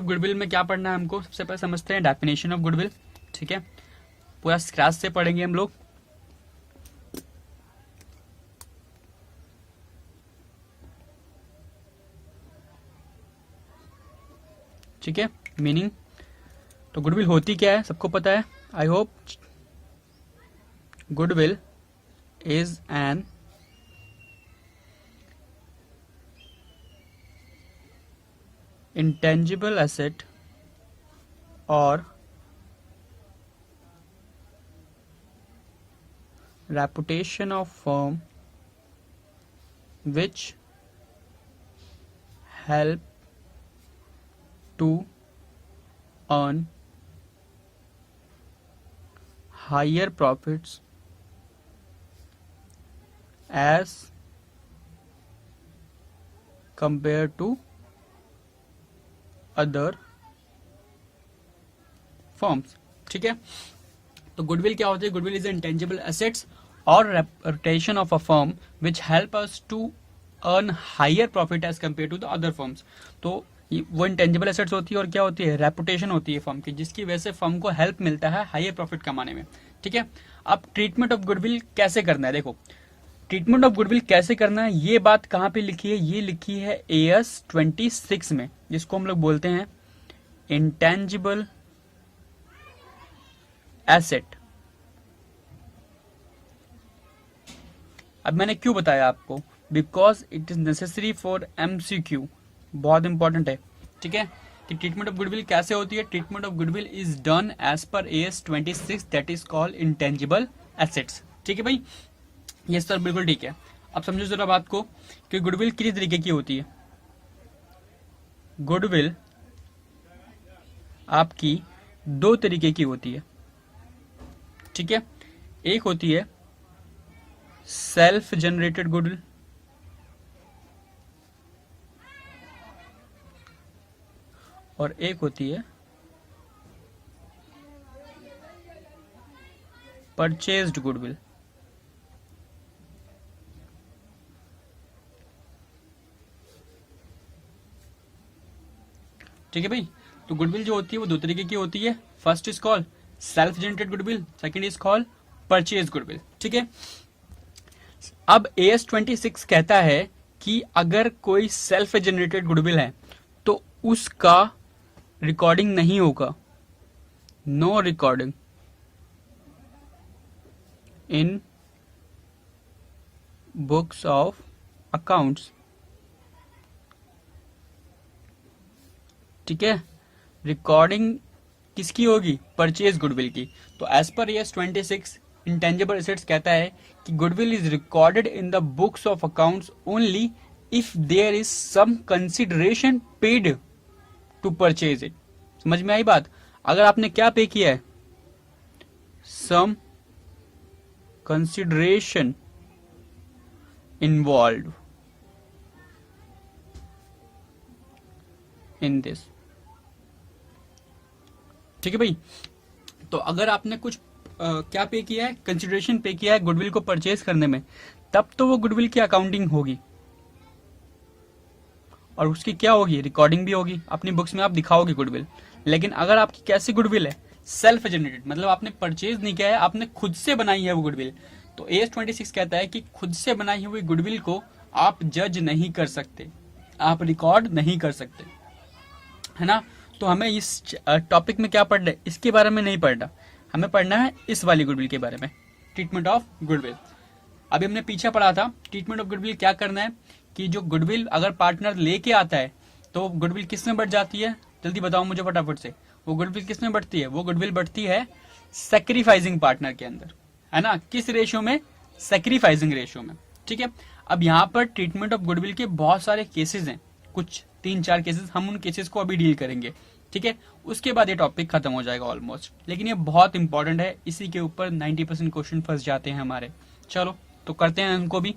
Goodwill में क्या पढ़ना है हमको, सबसे पहले समझते हैं डेफिनेशन ऑफ गुडविल। ठीक है, पूरा स्क्रैच से पढ़ेंगे हम लोग। ठीक है, मीनिंग। तो गुडविल होती क्या है सबको पता है, I hope. Goodwill is an intangible asset or reputation of firm which help to earn higher profits as compared to other forms. ठीक है, तो गुडविल क्या होती है, गुडविल इज इंटेंजिबल एसेट्स और reputation of a firm which help us to earn higher profit as compare to the other firms. तो वो intangible assets होती है और क्या होती है, रेपुटेशन होती है फर्म की, जिसकी वजह से फर्म को हेल्प मिलता है हायर प्रॉफिट कमाने में। ठीक है, अब ट्रीटमेंट ऑफ गुडविल कैसे करना है, देखो ट्रीटमेंट ऑफ गुडविल कैसे करना है, ये बात कहां पे लिखी है, ये लिखी है AS 26 में, जिसको हम लोग बोलते हैं इंटेंजिबल एसेट। अब मैंने क्यों बताया आपको, because it is necessary for MCQ, बहुत इंपॉर्टेंट है। ठीक है, कि ट्रीटमेंट ऑफ गुडविल कैसे होती है, treatment of goodwill is done as per AS 26, that is called intangible assets. ठीक है भाई, ये सर बिल्कुल ठीक है। अब समझो जरा बात को कि गुडविल कितनी तरीके की होती है। गुडविल आपकी दो तरीके की होती है। ठीक है, एक होती है सेल्फ जनरेटेड गुडविल और एक होती है परचेज्ड गुडविल। ठीक है भाई, तो गुडविल जो होती है वो दो तरीके की होती है। First is called self generated goodwill, second is called purchase goodwill. ठीक है, अब AS 26 कहता है कि अगर कोई सेल्फ जनरेटेड गुडविल है तो उसका रिकॉर्डिंग नहीं होगा, no recording in books of accounts. ठीक है, रिकॉर्डिंग किसकी होगी, परचेज गुडविल की। तो as per AS 26 intangible assets कहता है कि goodwill is recorded in the books of accounts only if there is some consideration paid to purchase it. समझ में आई बात, अगर आपने क्या पे किया है, some consideration involve in this. ठीक है भाई, तो अगर आपने कुछ क्या पे किया है, कंसिडरेशन पे किया है गुडविल को परचेज करने में, तब तो वो गुडविल की अकाउंटिंग होगी और उसकी क्या होगी, रिकॉर्डिंग भी होगी, अपनी बुक्स में आप दिखाओगे गुडविल। लेकिन अगर आपकी कैसी गुडविल है, सेल्फ जनरेटेड, मतलब आपने परचेज नहीं किया है, आपने खुद से बनाई है वो गुडविल, तो AS 26 कहता है कि खुद से बनाई हुई गुडविल को आप जज नहीं कर सकते, आप रिकॉर्ड नहीं कर सकते, है ना। तो हमें इस टॉपिक में क्या पढ़ना है, इसके बारे में नहीं पढ़ना, हमें पढ़ना है इस वाली गुडविल के बारे में, ट्रीटमेंट ऑफ गुडविल। अभी हमने पीछे पढ़ा था ट्रीटमेंट ऑफ गुडविल क्या करना है, कि जो गुडविल अगर पार्टनर लेके आता है तो गुडविल किस में बढ़ जाती है, जल्दी बताओ मुझे फटाफट से, वो गुडविल किस में बढ़ती है, वो गुडविल बढ़ती है सैक्रिफाइसिंग पार्टनर के अंदर, है ना। किस रेशियो में, सैक्रिफाइसिंग रेशियो में। ठीक है, अब यहाँ पर ट्रीटमेंट ऑफ गुडविल के बहुत सारे केसेस हैं, कुछ 3-4 केसेस, हम उन केसेस को अभी डील करेंगे। ठीक है, उसके बाद ये टॉपिक खत्म हो जाएगा ऑलमोस्ट, लेकिन ये बहुत इंपॉर्टेंट है, इसी के ऊपर 90% क्वेश्चन फंस जाते हैं हमारे। चलो तो करते हैं उनको भी।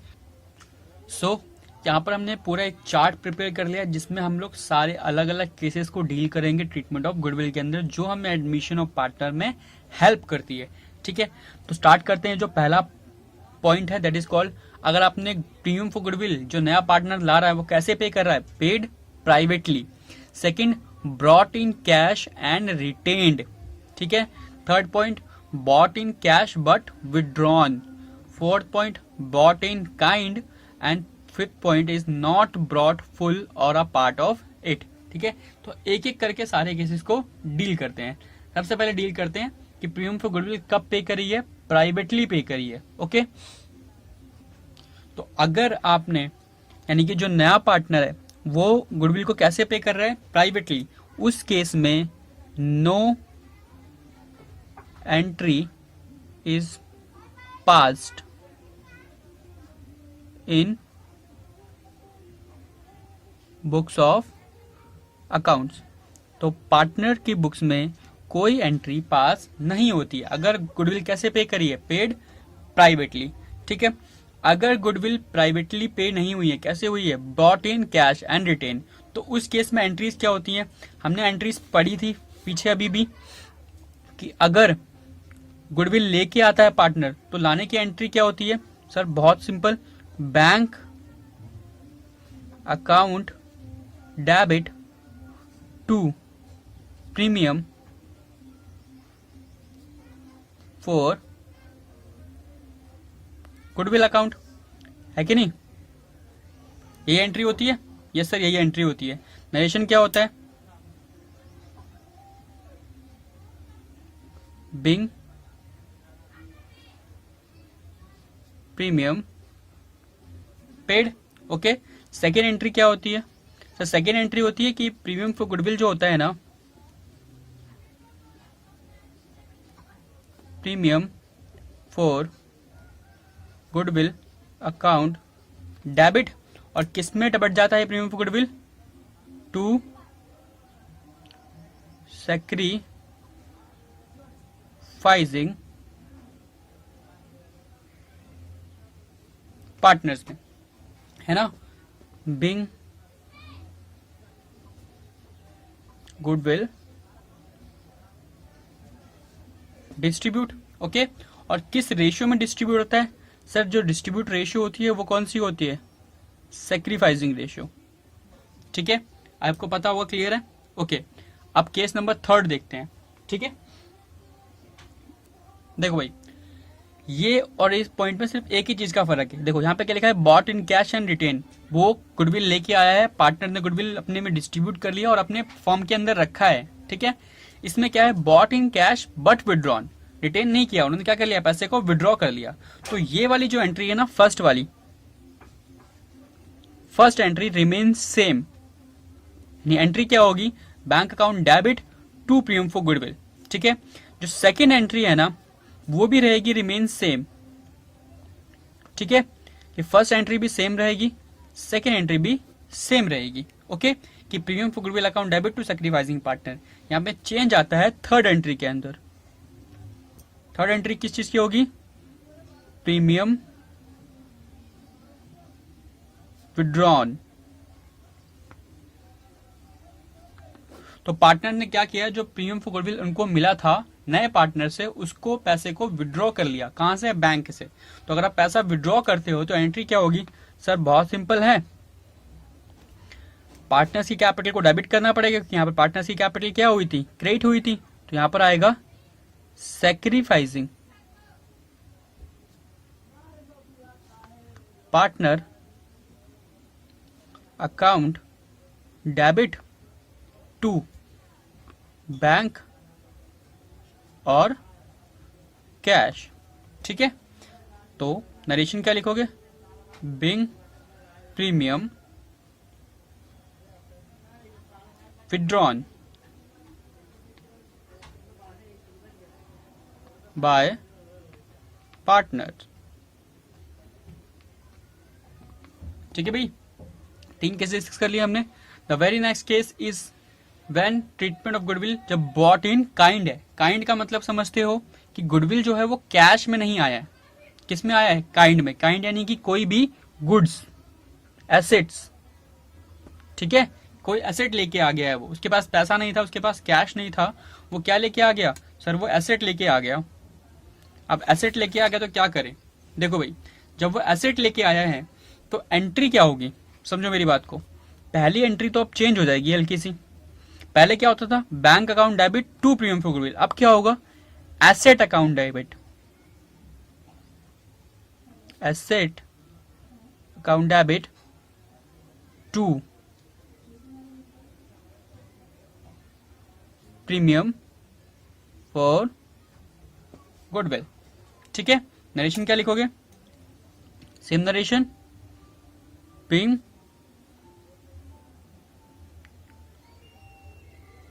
सो यहाँ पर हमने पूरा एक चार्ट प्रिपेयर कर लिया जिसमें हम लोग सारे अलग अलग केसेस को डील करेंगे ट्रीटमेंट ऑफ गुडविल के अंदर, जो हमें एडमिशन ऑफ पार्टनर में हेल्प करती है। ठीक है, तो स्टार्ट करते हैं। जो पहला पॉइंट है दैट इज कॉल्ड, अगर आपने प्रीमियम फॉर गुडविल जो नया पार्टनर ला रहा है वो कैसे पे कर रहा है, paid privately. Second, brought in cash and retained, ठीक है। Third point, bought in cash but withdrawn. Fourth point, bought in kind. And fifth point is not brought full और अ पार्ट ऑफ इट, ठीक है। तो एक एक करके सारे केसेस को डील करते हैं। सबसे पहले डील करते हैं कि प्रीमियम फॉर गुडविल कब पे करी है, प्राइवेटली पे करी है, ओके। तो अगर आपने, यानी कि जो नया पार्टनर है वो गुडविल को कैसे पे कर रहा है, प्राइवेटली, उस केस में no entry is passed in books of accounts. तो पार्टनर की बुक्स में कोई एंट्री पास नहीं होती अगर गुडविल कैसे पे करी है, पेड प्राइवेटली, ठीक है। अगर गुडविल प्राइवेटली पे नहीं हुई है, कैसे हुई है, brought in cash and retain, तो उस केस में एंट्रीज क्या होती हैं, हमने एंट्रीज पढ़ी थी पीछे अभी भी, कि अगर गुडविल लेके आता है पार्टनर तो लाने की एंट्री क्या होती है सर, बहुत simple, bank account debit to premium for goodwill account, है कि नहीं, ये एंट्री होती है। यस सर, यही एंट्री होती है। नरेशन क्या होता है, being premium paid, okay. Second entry क्या होती है सर, सेकेंड एंट्री होती है कि प्रीमियम फॉर गुडविल जो होता है ना, premium for goodwill account debit, और किस में डेबिट जाता है premium for goodwill, to sacrificing partners में, है ना, बिंग गुडविल डिस्ट्रीब्यूट, ओके। और किस रेशियो में डिस्ट्रीब्यूट होता है सर, जो डिस्ट्रीब्यूट रेशियो होती है वो कौन सी होती है, सैक्रिफाइसिंग रेशियो, ठीक है। आपको पता होगा, क्लियर है, ओके। अब केस नंबर थर्ड देखते हैं, ठीक है। देखो भाई, ये और इस पॉइंट में सिर्फ एक ही चीज का फर्क है। देखो यहाँ पे क्या लिखा है, bought in cash and retain, वो गुडविल लेके आया है, पार्टनर ने गुडविल अपने में डिस्ट्रीब्यूट कर लिया और अपने फॉर्म के अंदर रखा है, ठीक है। इसमें क्या है, bought in cash but withdrawn, retain नहीं किया, उन्होंने क्या कर लिया, पैसे को विड्रॉ कर लिया। तो ये वाली जो एंट्री है ना, फर्स्ट वाली, first entry remain same. Entry क्या होगी, bank account debit to premium for goodwill, ठीक है। जो सेकेंड एंट्री है ना, वो भी रहेगी रिमेन सेम, ठीक है। ये फर्स्ट एंट्री भी सेम रहेगी, सेकेंड एंट्री भी सेम रहेगी, ओके, कि premium for goodwill account debit to sacrificing partner. यहां पे चेंज आता है थर्ड एंट्री के अंदर। थर्ड एंट्री किस चीज की होगी, प्रीमियम विड्रॉन। तो पार्टनर ने क्या किया, जो प्रीमियम फॉर गुडविल उनको मिला था नए पार्टनर से, उसको पैसे को विड्रॉ कर लिया, कहां से, बैंक से। तो अगर आप पैसा विड्रॉ करते हो तो एंट्री क्या होगी सर, बहुत सिंपल है, पार्टनर्स की कैपिटल को डेबिट करना पड़ेगा, क्योंकि यहाँ पर पार्टनर्स की कैपिटल क्या हुई थी, क्रेडिट हुई थी। तो यहां पर आएगा sacrificing partner account debit to bank और कैश, ठीक है। तो नरेशन क्या लिखोगे, being premium withdrawn by partner, ठीक है भाई। तीन केसेस डिस्कस कर लिया हमने। The very next case is when treatment of goodwill जब बॉट इन काइंड है। काइंड का मतलब समझते हो कि गुडविल जो है वो कैश में नहीं आया है, किस में आया है, काइंड में। काइंड यानी कि कोई भी गुड्स, एसेट्स, ठीक है, कोई एसेट लेके आ गया है वो, उसके पास पैसा नहीं था, उसके पास कैश नहीं था, वो क्या लेके आ गया सर, वो एसेट लेके आ गया। अब एसेट लेके आ गया तो क्या करें, देखो भाई, जब वो एसेट लेके आया है तो एंट्री क्या होगी, समझो मेरी बात को। पहली एंट्री तो अब चेंज हो जाएगी हल्की सी, पहले क्या होता था, bank account debit to premium for goodwill, अब क्या होगा, asset account debit, asset account debit to premium for goodwill. ठीक है, नरेशन क्या लिखोगे, same narration,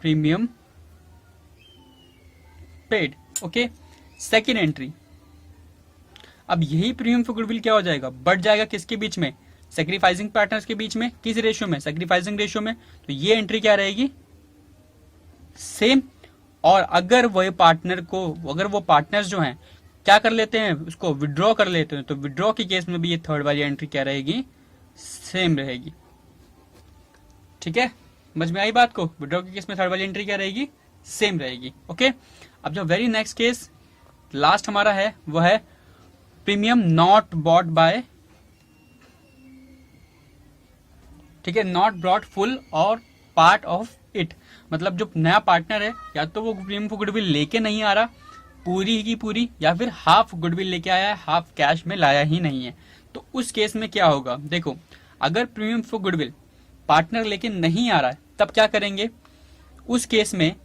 premium paid. Okay, second entry, अब यही प्रीमियम फॉर गुडविल क्या हो जाएगा, बढ़ जाएगा किसके बीच में, सेक्रीफाइसिंग पार्टनर्स के बीच में, किस रेशियो में, सेक्रीफाइसिंग रेशियो में। तो ये एंट्री क्या रहेगी, सेम। और अगर वही पार्टनर को, अगर वो पार्टनर्स जो हैं क्या कर लेते हैं, उसको विड्रॉ कर लेते हैं, तो विड्रॉ के केस में भी ये थर्ड वाली एंट्री क्या रहेगी, सेम रहेगी। ठीक है, समझ में आई बात को, विड्रॉ के केस में थर्ड वाली एंट्री क्या रहेगी, सेम रहेगी। ओके, अब जो वेरी नेक्स्ट केस लास्ट हमारा है वह है प्रीमियम नॉट बॉट बाय, ठीक है, नॉट ब्रॉट फुल और पार्ट ऑफ इट, मतलब जो नया पार्टनर है या तो वो प्रीमियम फॉर गुडविल लेके नहीं आ रहा पूरी की पूरी, या फिर हाफ गुडविल लेके आया है, हाफ कैश में लाया ही नहीं है। तो उस केस में क्या होगा, देखो अगर प्रीमियम फॉर गुडविल पार्टनर लेके नहीं आ रहा है तब क्या करेंगे, उस केस में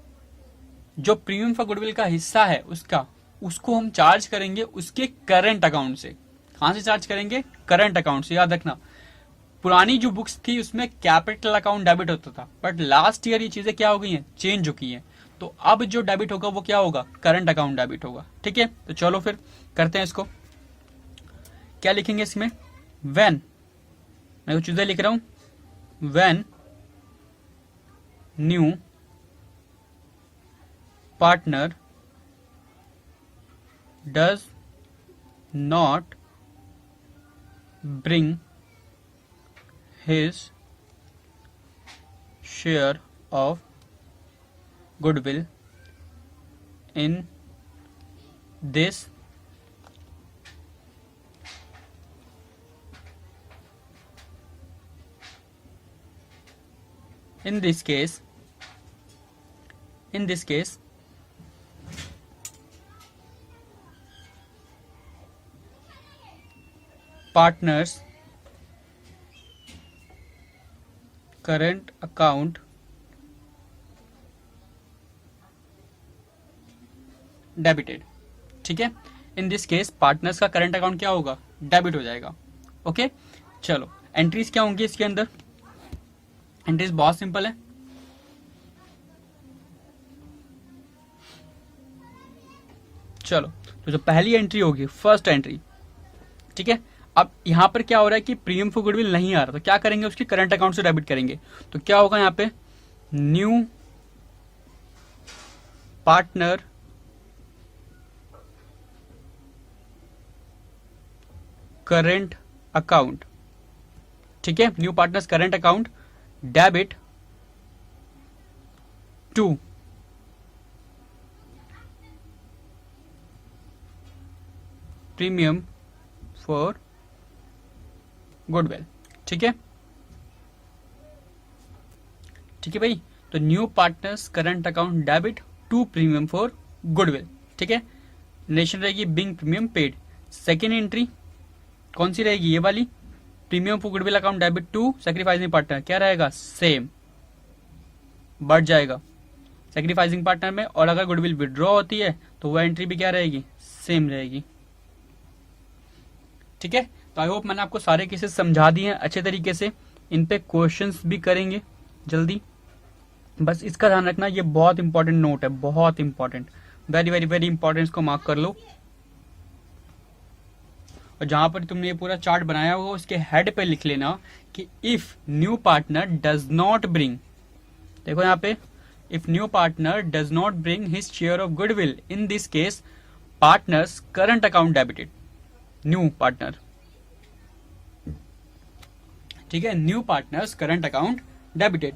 जो प्रीमियम फॉर गुडविल का हिस्सा है उसको हम चार्ज करेंगे उसके करंट अकाउंट से। कहां से चार्ज करेंगे, करंट अकाउंट से। याद रखना, पुरानी जो बुक्स थी उसमें कैपिटल अकाउंट डेबिट होता था, बट लास्ट ईयर ये चीजें क्या हो गई हैं, चेंज हो गई हैं। तो अब जो डेबिट होगा वो क्या होगा, करंट अकाउंट डेबिट होगा। ठीक है, तो चलो फिर करते हैं इसको। क्या लिखेंगे इसमें, व्हेन, मैं कुछ चीजें लिख रहा हूं, when new partner does not bring his share of goodwill in this case partners current account debited. ठीक है, इन दिस केस पार्टनर्स का करंट अकाउंट क्या होगा, डेबिट हो जाएगा। ओके, चलो एंट्रीज क्या होंगी इसके अंदर, एंट्रीज बहुत सिंपल है। चलो, तो जो पहली एंट्री होगी, फर्स्ट एंट्री, ठीक है, अब यहां पर क्या हो रहा है कि प्रीमियम फॉर गुडविल नहीं आ रहा, तो क्या करेंगे, उसके करंट अकाउंट से डेबिट करेंगे। तो क्या होगा यहां पे, न्यू पार्टनर करंट अकाउंट, ठीक है, new partners current account debit to premium for goodwill. ठीक है, ठीक है भाई, तो new partners current account debit to premium for goodwill. ठीक है, नेशन रहेगी being premium paid. Second entry कौन सी रहेगी, ये वाली, premium for goodwill account debit to sacrificing partner, क्या रहेगा, सेम, बढ़ जाएगा सैक्रिफाइसिंग पार्टनर में। और अगर गुडविल विड्रॉ होती है तो वह एंट्री भी क्या रहेगी, सेम रहेगी। ठीक है, तो आई होप मैंने आपको सारे केसेस समझा दिए हैं अच्छे तरीके से, इन पे क्वेश्चंस भी करेंगे जल्दी। बस इसका ध्यान रखना, ये बहुत इंपॉर्टेंट नोट है, बहुत important, very very very important, इसको मार्क कर लो। और जहां पर तुमने ये पूरा चार्ट बनाया होगा उसके हेड पे लिख लेना कि if new partner does not bring, देखो यहाँ पे, if new partner does not bring his share of goodwill in this case partners current account debited, new partner. ठीक है, new partners current account debited,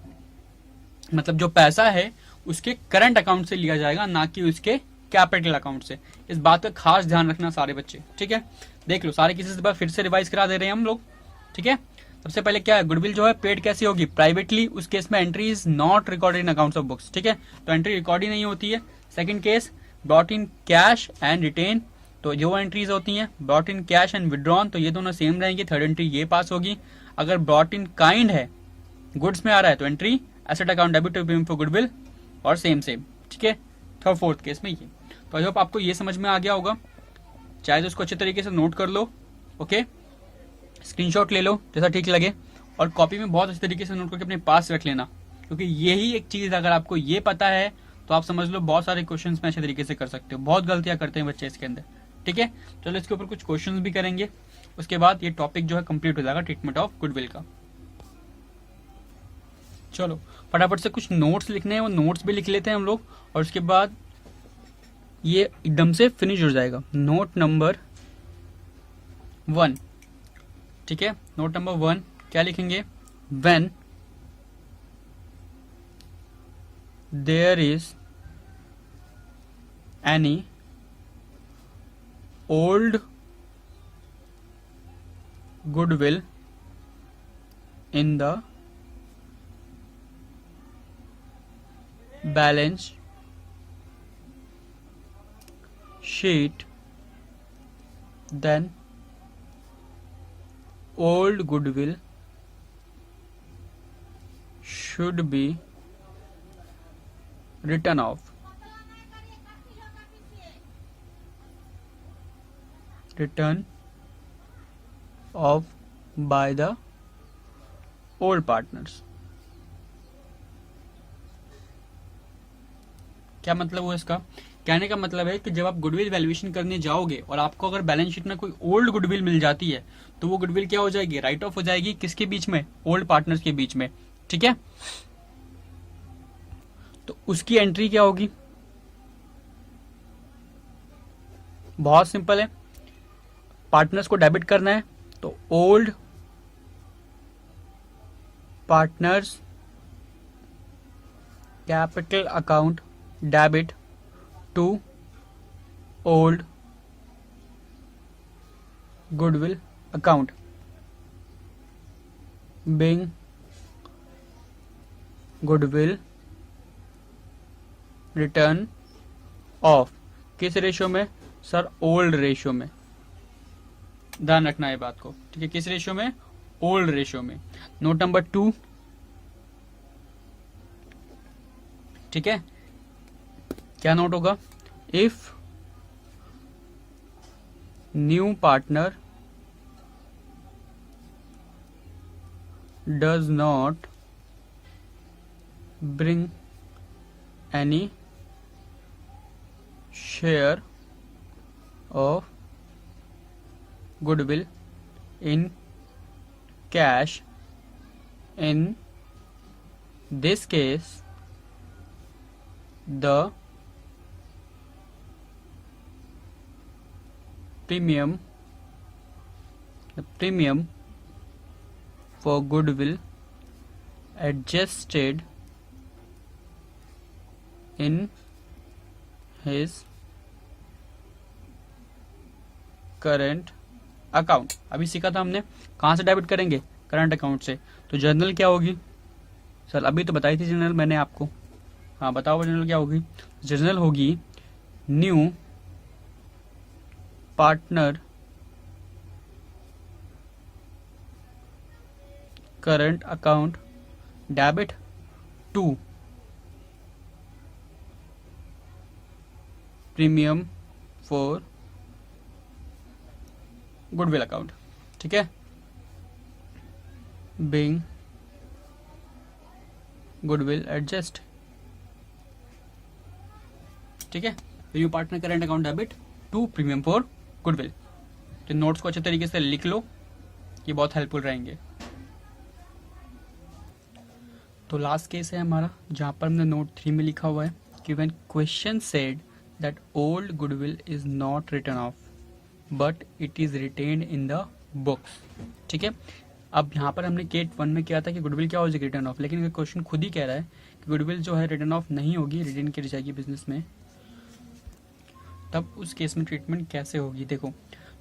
मतलब जो पैसा है उसके करंट अकाउंट से लिया जाएगा, ना कि उसके कैपिटल अकाउंट से। इस बात का खास ध्यान रखना सारे बच्चे। ठीक है, देख लो सारे केसेस बार फिर से रिवाइज करा दे रहे हैं हम लोग। ठीक है, सबसे पहले क्या है, गुडविल जो है पेड कैसे होगी, प्राइवेटली, उस केस में entry is not recorded in accounts of books, ठीक है, तो एंट्री रिकॉर्ड ही नहीं होती है। Second case, brought in cash and retain, तो जो एंट्रीज होती हैं brought in cash and withdrawn, तो ये दोनों सेम रहेंगी, थर्ड एंट्री ये पास होगी। अगर ब्रॉट इन काइंड है, गुड्स में आ रहा है, तो entry asset account debit to premium for goodwill, और सेम सेम, ठीक है, थर्ड फोर्थ केस में ये। तो आई होप आपको ये समझ में आ गया होगा, चाहे तो इसको अच्छे तरीके से नोट कर लो, ओके, स्क्रीनशॉट ले लो जैसा ठीक लगे, और कॉपी में बहुत अच्छे तरीके से नोट करके अपने पास रख लेना, क्योंकि यही एक चीज अगर आपको ये पता है तो आप समझ लो बहुत सारे क्वेश्चंस में अच्छे तरीके से कर सकते हो। बहुत गलतियां करते हैं बच्चे इसके अंदर, ठीक है। चलो इसके ऊपर कुछ क्वेश्चंस भी करेंगे, उसके बाद ये टॉपिक जो है कंप्लीट हो जाएगा ट्रीटमेंट ऑफ गुडविल का। चलो फटाफट से कुछ नोट्स लिखने हैं, वो नोट्स भी लिख लेते हैं हम लोग, और उसके बाद ये एकदम से फिनिश हो जाएगा। नोट नंबर 1, ठीक है, नोट नंबर 1 क्या लिखेंगे, when there is any old goodwill in the balance sheet, then old goodwill should be written off. Written off by the old partners. क्या मतलब हुआ इसका, कहने का मतलब है कि जब आप गुडविल वैल्यूएशन करने जाओगे और आपको अगर बैलेंस शीट में कोई ओल्ड गुडविल मिल जाती है, तो वो गुडविल क्या हो जाएगी, राइट ऑफ हो जाएगी, किसके बीच में, ओल्ड पार्टनर्स के बीच में, ठीक है। तो उसकी एंट्री क्या होगी, बहुत सिंपल है, पार्टनर्स को डेबिट करना है, तो old partners capital account debit to old goodwill account, being goodwill return off, किस रेशियो में सर, ओल्ड रेशियो में, ध्यान रखना है बात को, ठीक है, किस रेशियो में, ओल्ड रेशियो में। नोट नंबर 2, ठीक है, क्या नोट होगा, if new partner does not bring any share of goodwill in cash, in this case the premium for goodwill adjusted in his current account. अभी सीखा था हमने, कहाँ से डेबिट करेंगे, करंट अकाउंट से, तो जर्नल क्या होगी सर, अभी तो बताई थी जर्नल मैंने आपको, हाँ बताओ जर्नल क्या होगी, जर्नल होगी new partner current account debit to premium for goodwill account, ठीक है, बीइंग गुडविल एडजस्ट, ठीक है, new partner current account debit to premium for goodwill. तो नोट्स को अच्छे तरीके से लिख लो, ये बहुत हेल्पफुल रहेंगे। तो लास्ट केस है हमारा, जहां पर हमने नोट 3 में लिखा हुआ है कि when question said that old goodwill is not written off but it is retained in the books, ठीक है। अब यहाँ पर हमने केट 1 में किया था कि गुडविल क्या हो जाएगी, रिटर्न ऑफ, लेकिन क्वेश्चन खुद ही कह रहा है कि गुडविल जो है रिटर्न ऑफ नहीं होगी, रिटेन की जाएगी बिजनेस में, तब उस केस में ट्रीटमेंट कैसे होगी देखो।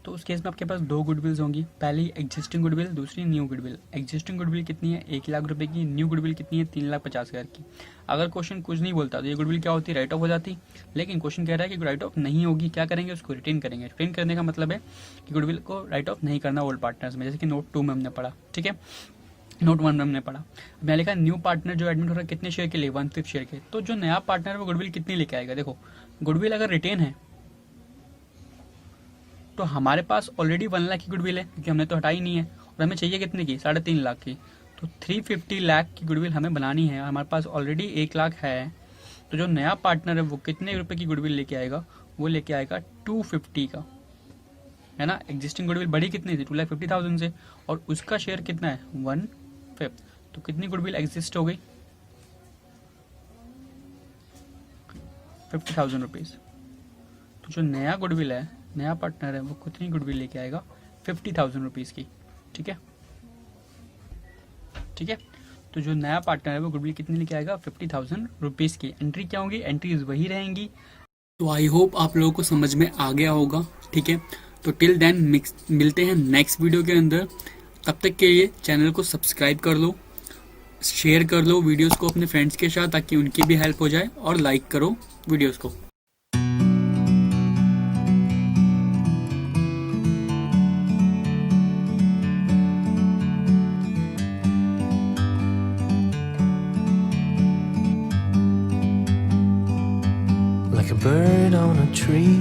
तो उस केस में आपके पास दो गुडविल्स होंगी, पहली एग्जिस्टिंग गुडविल, दूसरी न्यू गुडविल। एग्जिस्टिंग गुडविल कितनी है, 1,00,000 रुपए की। न्यू गुडविल कितनी है, 3,50,000 की। अगर क्वेश्चन कुछ नहीं बोलता तो ये गुडविल क्या होती है, राइट ऑफ हो जाती। लेकिन क्वेश्चन कह रहा है कि राइट ऑफ नहीं होगी, क्या करेंगे, उसको रिटेन करेंगे। रिटेन करने का मतलब है कि गुडविल को राइट ऑफ नहीं करना ओल्ड पार्टनर्स में, जैसे कि नोट 2 में हमने पढ़ा, ठीक है। नोट 1 में हमने पढ़ा। मैंने लिखा न्यू पार्टनर जो एडमिट हो रहा है कितने शेयर के लिए, 1/5 शेयर के। तो जो नया पार्टनर है वो गुडविल कितनी लेके आएगा। देखो गुडविल अगर रिटेन है तो हमारे पास ऑलरेडी 1,00,000 की गुडविल है, क्योंकि हमने तो हटाई नहीं है, और हमें चाहिए कितने की, 3.5 की। तो 350 लाख की गुडविल हमें बनानी है, हमारे पास ऑलरेडी 1,00,000 है। तो जो नया पार्टनर है वो कितने रुपए की गुडविल लेके आएगा, वो लेके आएगा 250 का, है ना। एग्जिस्टिंग गुडविल बड़ी कितनी थी, 2,50,000 से, और उसका शेयर कितना है, 1/5। तो कितनी गुडविल एग्जिस्ट हो गई, 50,000 रुपीज। तो जो नया गुडविल है, नया पार्टनर है, वो कितनी गुडविल लेके आएगा, 50,000 रुपीज की, ठीक है। ठीक है, तो जो नया पार्टनर है वो गुडविल कितनी लेके आएगा, 50,000 रुपीज की। एंट्री क्या होंगी, एंट्रीज वही रहेंगी। तो आई होप आप लोगों को समझ में आ गया होगा, ठीक है। तो टिल देन मिलते हैं नेक्स्ट वीडियो के अंदर। तब तक के लिए चैनल को सब्सक्राइब कर लो, शेयर कर लो वीडियोस को अपने फ्रेंड्स के साथ, ताकि उनकी भी हेल्प हो जाए, और लाइक करो वीडियोस को। Like a bird on a tree,